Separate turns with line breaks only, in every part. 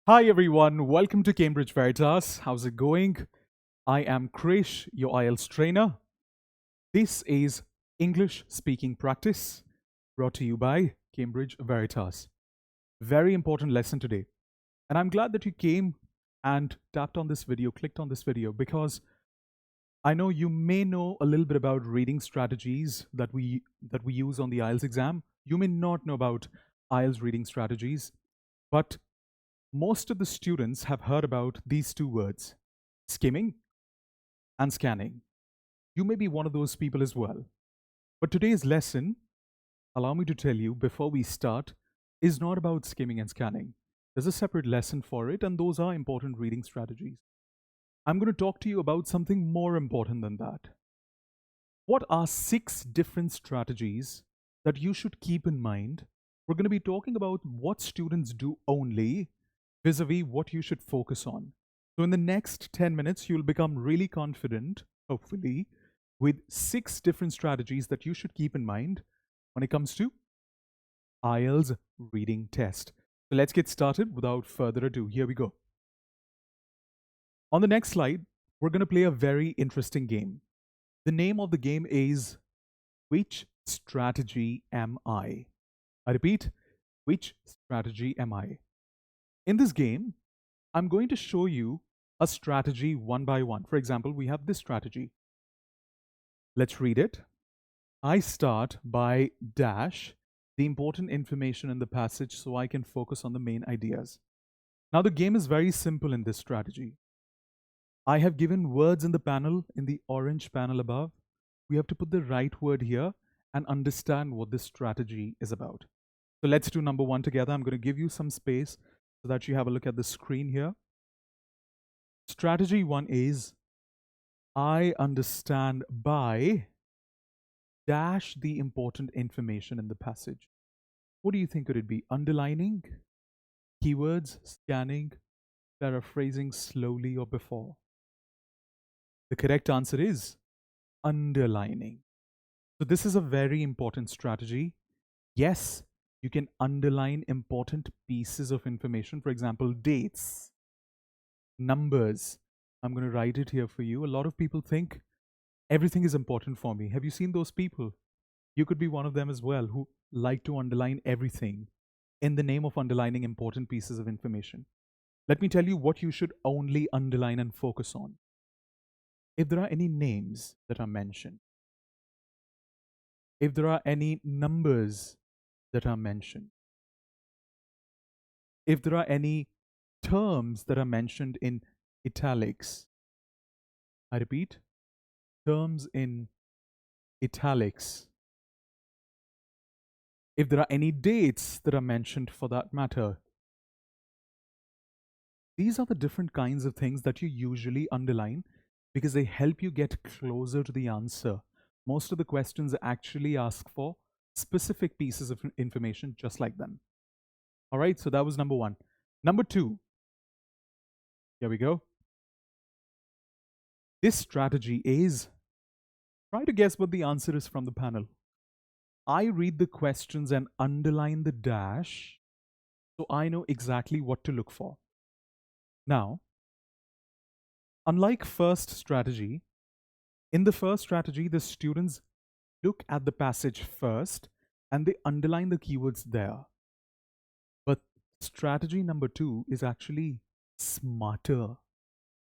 Hi everyone, welcome to Cambridge Veritas. How's it going? I am Krish, your IELTS trainer. This is English speaking practice brought to you by Cambridge Veritas. Very important lesson today. And I'm glad that you came and tapped on this video, clicked on this video, because I know you may know a little bit about reading strategies that we use on the IELTS exam. You may not know about IELTS reading strategies, but most of the students have heard about these two words, skimming and scanning. You may be one of those people as well. But today's lesson, allow me to tell you before we start, is not about skimming and scanning. There's a separate lesson for it, and those are important reading strategies. I'm going to talk to you about something more important than that. What are 6 different strategies that you should keep in mind? We're going to be talking about what students do only vis-a-vis what you should focus on. So in the next 10 minutes, you'll become really confident, hopefully, with 6 different strategies that you should keep in mind when it comes to IELTS reading test. So let's get started without further ado. Here we go. On the next slide, we're going to play a very interesting game. The name of the game is Which Strategy Am I? I repeat, which strategy am I? In this game, I'm going to show you a strategy one by one. For example, we have this strategy. Let's read it. I start by dash the important information in the passage so I can focus on the main ideas. Now, the game is very simple in this strategy. I have given words in the panel, in the orange panel above. We have to put the right word here and understand what this strategy is about. So let's do number 1 together. I'm going to give you some space so that you have a look at the screen here. Strategy 1 is I understand by dash the important information in the passage. What do you think could it be? Underlining, keywords, scanning, paraphrasing slowly or before? The correct answer is underlining. So this is a very important strategy. Yes, you can underline important pieces of information. For example, dates, numbers. I'm going to write it here for you. A lot of people think everything is important for me. Have you seen those people? You could be one of them as well who like to underline everything in the name of underlining important pieces of information. Let me tell you what you should only underline and focus on. If there are any names that are mentioned, if there are any numbers that are mentioned, if there are any terms that are mentioned in italics, I repeat, terms in italics, if there are any dates that are mentioned for that matter, these are the different kinds of things that you usually underline because they help you get closer to the answer. Most of the questions actually ask for specific pieces of information just like them. All right, so that was number 1. Number 2, here we go. This strategy is try to guess what the answer is from the panel. I read the questions and underline the dash so I know exactly what to look for. Now, unlike first strategy, in the first strategy, the students look at the passage first and they underline the keywords there. But strategy number 2 is actually smarter.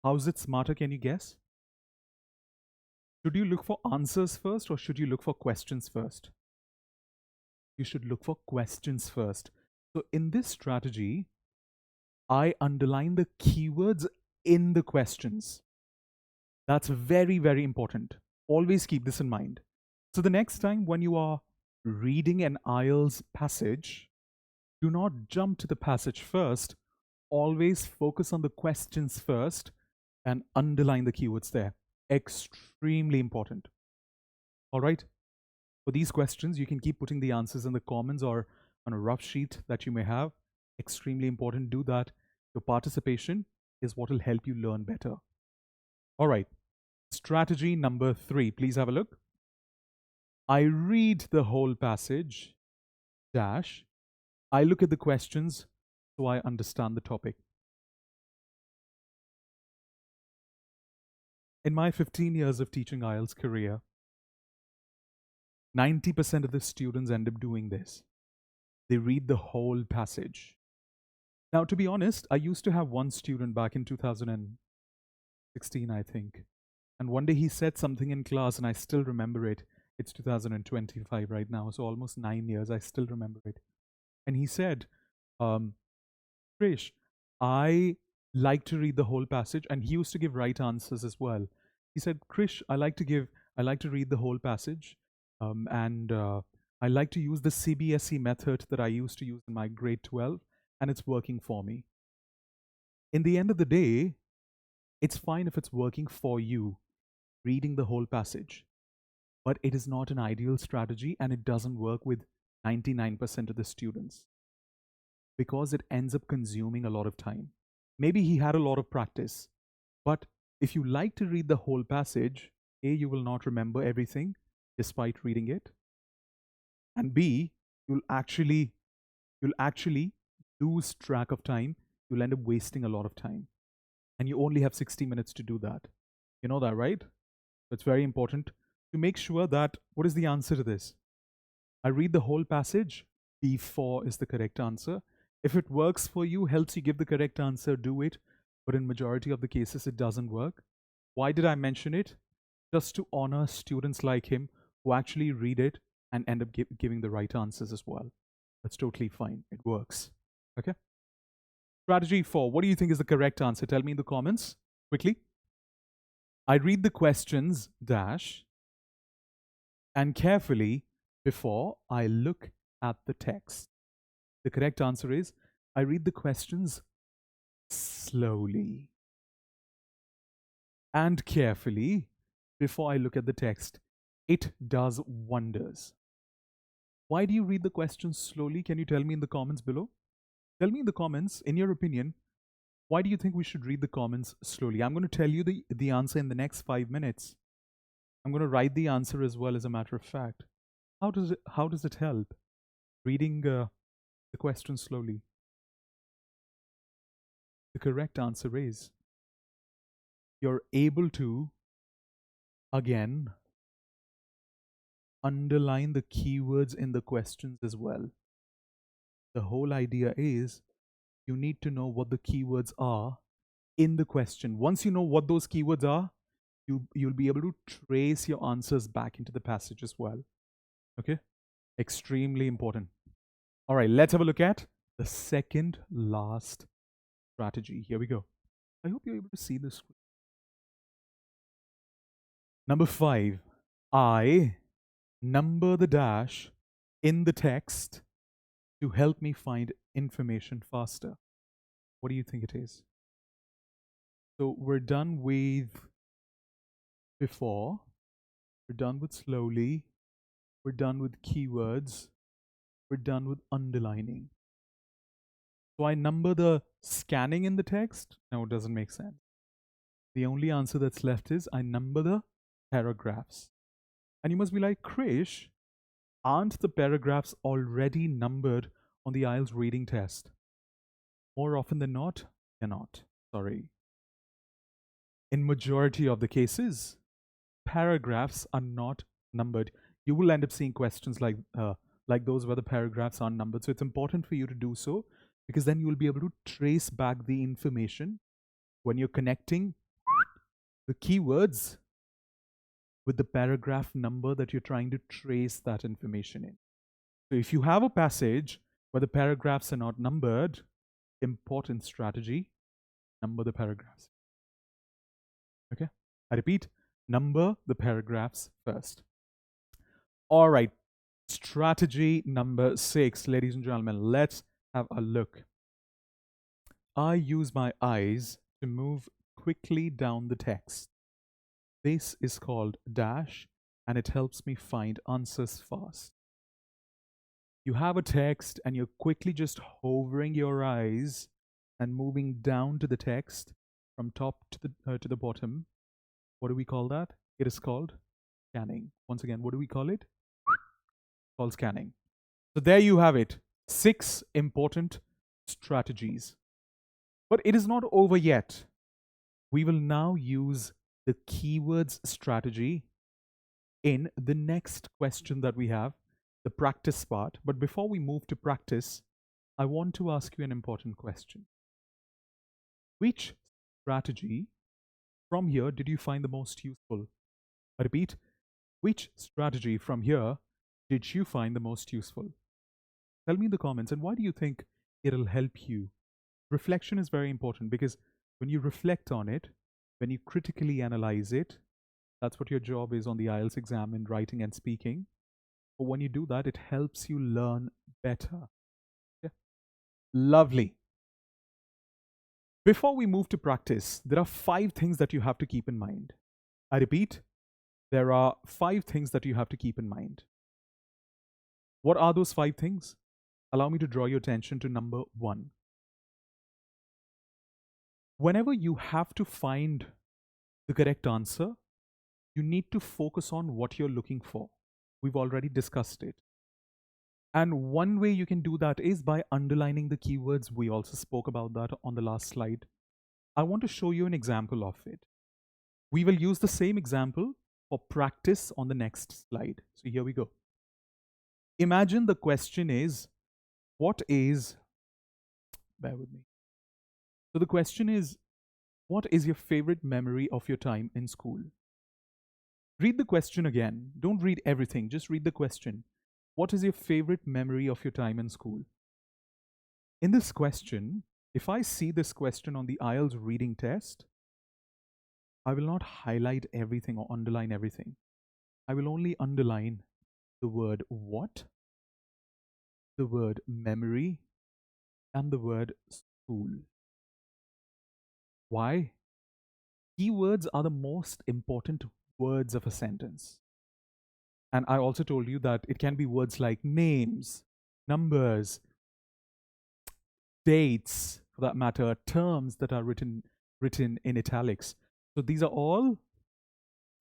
How is it smarter? Can you guess? Should you look for answers first or should you look for questions first? You should look for questions first. So in this strategy, I underline the keywords in the questions. That's very, very important. Always keep this in mind. So the next time when you are reading an IELTS passage, do not jump to the passage first. Always focus on the questions first and underline the keywords there. Extremely important. All right. For these questions, you can keep putting the answers in the comments or on a rough sheet that you may have. Extremely important. Do that. Your participation is what will help you learn better. All right. Strategy number 3. Please have a look. I read the whole passage, dash. I look at the questions so I understand the topic. In my 15 years of teaching IELTS career, 90% of the students end up doing this. They read the whole passage. Now, to be honest, I used to have one student back in 2016, I think. And one day he said something in class, and I still remember it. It's 2025 right now, so almost 9 years. I still remember it. And he said, um, Krish, I like to read the whole passage, and he used to give right answers as well. He said, Krish, I like to read the whole passage, and I like to use the CBSE method that I used to use in my grade 12, and it's working for me. In the end of the day, it's fine if it's working for you, reading the whole passage, but it is not an ideal strategy, and it doesn't work with 99% of the students because it ends up consuming a lot of time. Maybe he had a lot of practice, but if you like to read the whole passage, A, you will not remember everything despite reading it, and B, you'll actually lose track of time. You'll end up wasting a lot of time, and you only have 60 minutes to do that. You know that, right? So it's very important to make sure that, what is the answer to this? I read the whole passage. B4 is the correct answer. If it works for you, helps you give the correct answer, do it. But in majority of the cases, it doesn't work. Why did I mention it? Just to honor students like him who actually read it and end up giving the right answers as well. That's totally fine. It works. Okay? Strategy 4. What do you think is the correct answer? Tell me in the comments quickly. I read the questions, dash, and carefully before I look at the text. The correct answer is, I read the questions slowly and carefully before I look at the text. It does wonders. Why do you read the questions slowly? Can you tell me in the comments below? Tell me in the comments, in your opinion, why do you think we should read the comments slowly? I'm going to tell you the answer in the next 5 minutes. I'm going to write the answer as well, as a matter of fact. How does it help? Reading the question slowly. The correct answer is, you're able to, again, underline the keywords in the questions as well. The whole idea is, you need to know what the keywords are in the question. Once you know what those keywords are, you'll be able to trace your answers back into the passage as well. Okay? Extremely important. All right, let's have a look at the second last strategy. Here we go. I hope you're able to see this. Number 5, I number the dash in the text to help me find information faster. What do you think it is? So we're done with before, we're done with slowly, we're done with keywords, we're done with underlining. So I number the scanning in the text? No, it doesn't make sense. The only answer that's left is I number the paragraphs. And you must be like, Krish, aren't the paragraphs already numbered on the IELTS reading test? More often than not, they're not. Sorry. In majority of the cases, paragraphs are not numbered. You will end up seeing questions like those where the paragraphs aren't numbered. So it's important for you to do so, because then you will be able to trace back the information when you're connecting the keywords with the paragraph number that you're trying to trace that information in. So if you have a passage where the paragraphs are not numbered, important strategy, number the paragraphs. Okay? I repeat, number the paragraphs first. All right. Strategy number 6, ladies and gentlemen, let's have a look. I use my eyes to move quickly down the text. This is called dash, and it helps me find answers fast. You have a text and you're quickly just hovering your eyes and moving down to the text from top to the bottom. What do we call that? It is called scanning. Once again, what do we call it? Called scanning. So there you have it. 6 important strategies. But it is not over yet. We will now use the keywords strategy in the next question that we have, the practice part. But before we move to practice, I want to ask you an important question. Which strategy from here did you find the most useful? I repeat, which strategy from here did you find the most useful? Tell me in the comments, and why do you think it'll help you? Reflection is very important because when you reflect on it, when you critically analyze it, that's what your job is on the IELTS exam in writing and speaking. But when you do that, it helps you learn better. Yeah. Lovely. Before we move to practice, there are 5 things that you have to keep in mind. I repeat, there are 5 things that you have to keep in mind. What are those 5 things? Allow me to draw your attention to number 1. Whenever you have to find the correct answer, you need to focus on what you're looking for. We've already discussed it. And one way you can do that is by underlining the keywords. We also spoke about that on the last slide. I want to show you an example of it. We will use the same example for practice on the next slide. So here we go. Imagine the question is, bear with me. So the question is, what is your favorite memory of your time in school? Read the question again. Don't read everything, just read the question. What is your favorite memory of your time in school? In this question, if I see this question on the IELTS reading test, I will not highlight everything or underline everything. I will only underline the word what, the word memory, and the word school. Why? Keywords are the most important words of a sentence. And I also told you that it can be words like names, numbers, dates, for that matter, terms that are written in italics. So these are all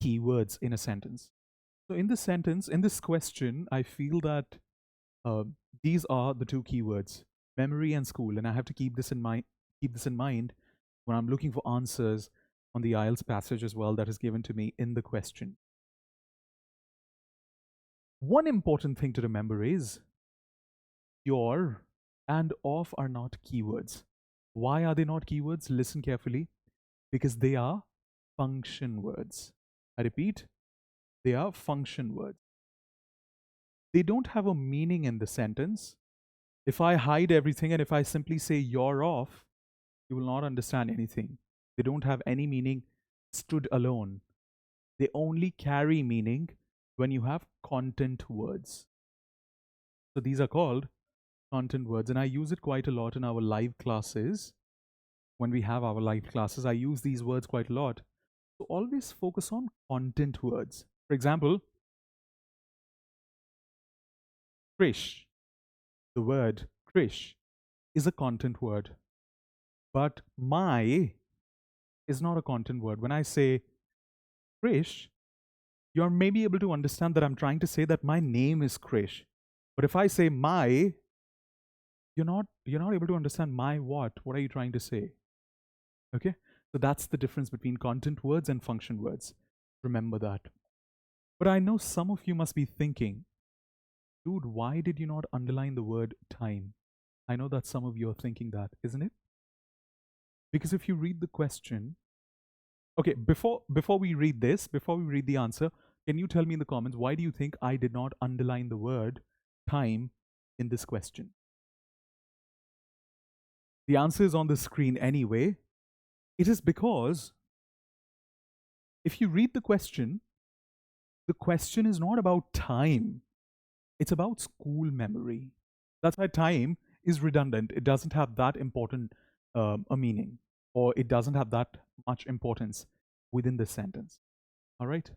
keywords in a sentence. So in this sentence, in this question, I feel that these are the 2 keywords, memory and school, and I have to keep this in mind when I'm looking for answers on the IELTS passage as well that is given to me in the question. One important thing to remember is your and of are not keywords. Why are they not keywords? Listen carefully. Because they are function words. I repeat, they are function words. They don't have a meaning in the sentence. If I hide everything and if I simply say you're off, you will not understand anything. They don't have any meaning stood alone. They only carry meaning when you have content words. So these are called content words, and I use it quite a lot in our live classes. When we have our live classes, I use these words quite a lot. So always focus on content words. For example, Krish. The word Krish is a content word. But my is not a content word. When I say Krish, you're maybe able to understand that I'm trying to say that my name is Krish. But if I say my, you're not able to understand my what. What are you trying to say? Okay? So that's the difference between content words and function words. Remember that. But I know some of you must be thinking, dude, why did you not underline the word time? I know that some of you are thinking that, isn't it? Because if you read the question, okay, before we read this, before we read the answer, can you tell me in the comments, why do you think I did not underline the word time in this question? The answer is on the screen anyway. It is because if you read the question is not about time. It's about school memory. That's why time is redundant. It doesn't have that important a meaning, or it doesn't have that much importance within the sentence. All right?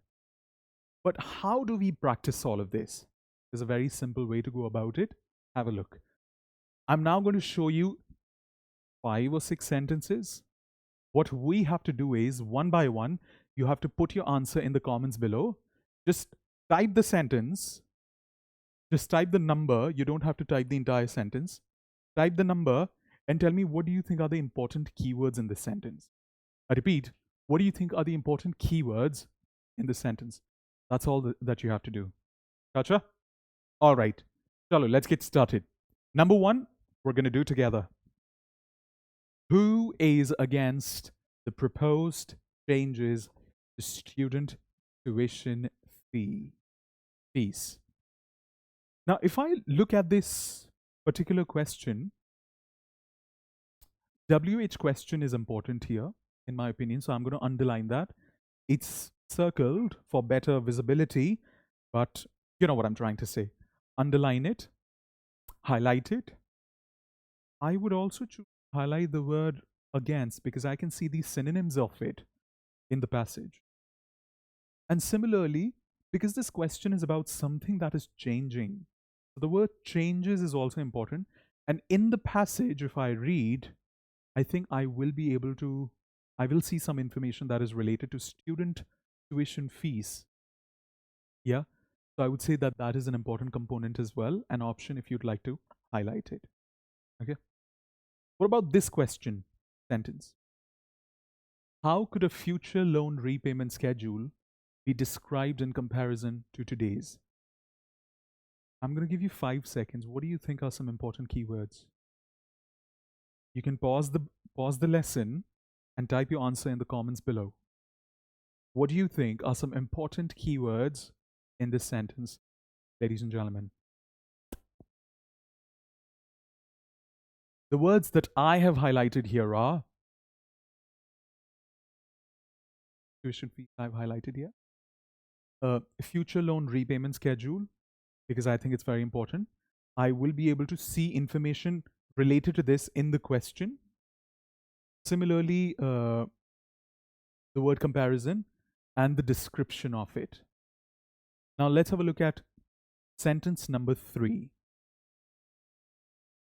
But how do we practice all of this? There's a very simple way to go about it. Have a look. I'm now going to show you 5 or 6 sentences. What we have to do is, one by one, you have to put your answer in the comments below. Just type the sentence. Just type the number. You don't have to type the entire sentence. Type the number and tell me, what do you think are the important keywords in this sentence? I repeat, What do you think are the important keywords in the sentence? That's all that you have to do. Gotcha? All right. Chalo, let's get started. Number one, we're going to do together. Who is against the proposed changes to student tuition fees? Now, if I look at this particular question, WH question is important here, in my opinion, so I'm going to underline that. It's circled for better visibility, but you know what I'm trying to say. Underline it, highlight it. I would also choose to highlight the word against because I can see the synonyms of it in the passage. And similarly, because this question is about something that is changing, the word changes is also important. And in the passage, if I read, I think I will see some information that is related to student tuition fees. Yeah. So I would say that that is an important component as well, an option if you'd like to highlight it. Okay. What about this question sentence? How could a future loan repayment schedule be described in comparison to today's? I'm going to give you 5 seconds. What do you think are some important keywords? You can pause the lesson and type your answer in the comments below. What do you think are some important keywords in this sentence, ladies and gentlemen? The words that I have highlighted here are tuition fees I've highlighted here. Future loan repayment schedule, because I think it's very important. I will be able to see information related to this in the question. Similarly, the word comparison and the description of it. Now let's have a look at sentence number 3.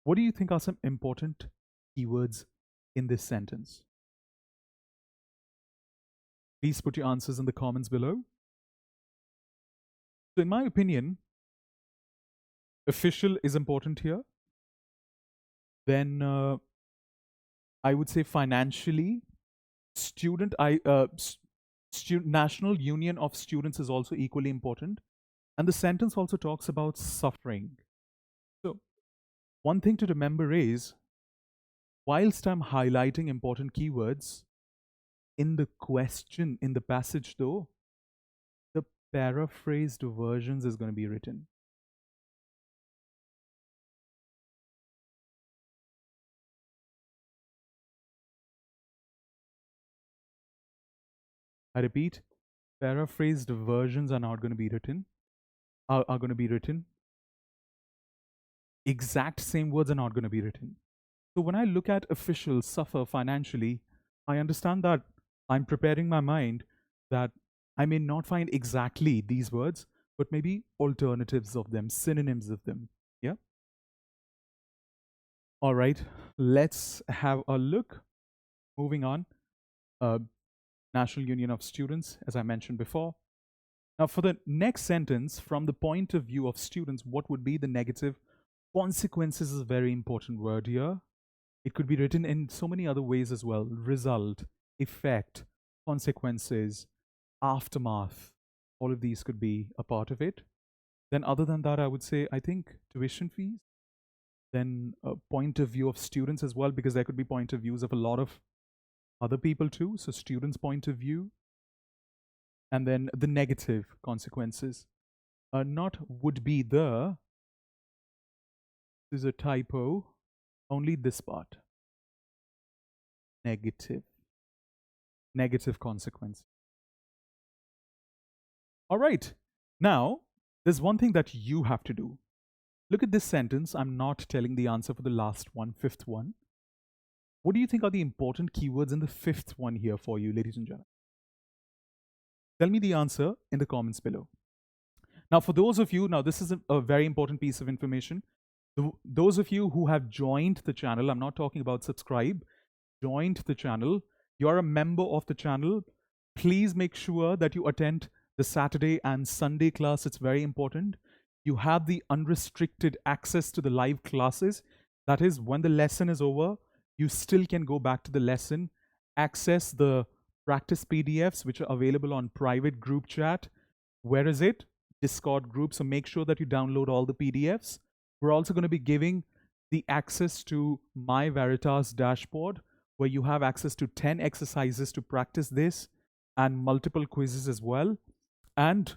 What do you think are some important keywords in this sentence? Please put your answers in the comments below. So in my opinion, official is important here. Then I would say financially, National Union of Students is also equally important. And the sentence also talks about suffering. So one thing to remember is, whilst I'm highlighting important keywords, in the question, in the passage though, the paraphrased versions is going to be written. I repeat, paraphrased versions are not going to be written, are going to be written. Exact same words are not going to be written. So when I look at officials suffer financially, I understand that I'm preparing my mind that I may not find exactly these words, but maybe alternatives of them, synonyms of them. Yeah. All right. Let's have a look. Moving on. National Union of Students, as I mentioned before. Now, for the next sentence, from the point of view of students, what would be the negative consequences is a very important word here. It could be written in so many other ways as well. Result, effect, consequences, aftermath. All of these could be a part of it. Then other than that, I would say, I think tuition fees. Then a point of view of students as well, because there could be point of views of a lot of other people too. So students' point of view. And then the negative consequences. Not would be the. This is a typo. Only this part. Negative consequence. All right. Now, there's one thing that you have to do. Look at this sentence. I'm not telling the answer for the last one, 5th one. What do you think are the important keywords in the 5th one here for you, ladies and gentlemen? Tell me the answer in the comments below. Now, for those of you, now this is a very important piece of information. Those of you who have joined the channel, I'm not talking about subscribe, joined the channel, you're a member of the channel, please make sure that you attend the Saturday and Sunday class. It's very important. You have the unrestricted access to the live classes. That is, when the lesson is over, you still can go back to the lesson, access the practice PDFs which are available on private group chat. Where is it? Discord group. So make sure that you download all the PDFs. We're also going to be giving the access to My Veritas dashboard, where you have access to 10 exercises to practice this and multiple quizzes as well. And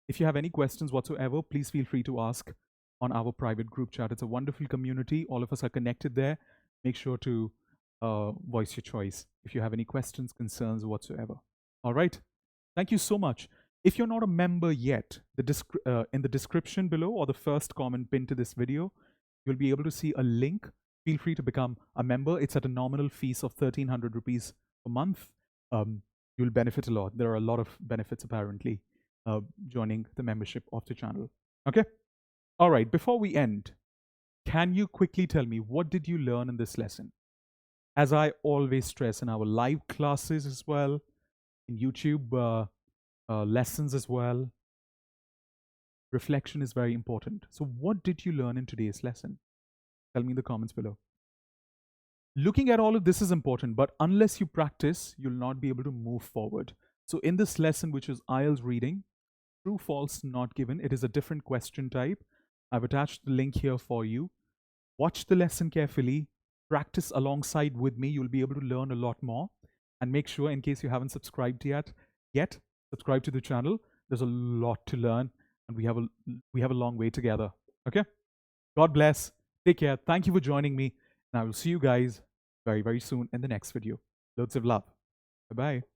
if you have any questions whatsoever, please feel free to ask on our private group chat. It's a wonderful community. All of us are connected there. Make sure to voice your choice if you have any questions, concerns, whatsoever. All right. Thank you so much. If you're not a member yet, in the description below or the first comment pinned to this video, you'll be able to see a link. Feel free to become a member. It's at a nominal fees of 1,300 rupees a month. You'll benefit a lot. There are a lot of benefits apparently joining the membership of the channel. Okay? All right, before we end, can you quickly tell me what did you learn in this lesson? As I always stress in our live classes as well, in YouTube lessons as well, reflection is very important. So what did you learn in today's lesson? Tell me in the comments below. Looking at all of this is important, but unless you practice, you'll not be able to move forward. So in this lesson, which is IELTS reading, true, false, not given, it is a different question type. I've attached the link here for you. Watch the lesson carefully, practice alongside with me. You'll be able to learn a lot more. And make sure, in case you haven't subscribed yet, subscribe to the channel. There's a lot to learn, and we have a long way together. Okay? God bless. Take care. Thank you for joining me. And I will see you guys very, very soon in the next video. Loads of love. Bye-bye.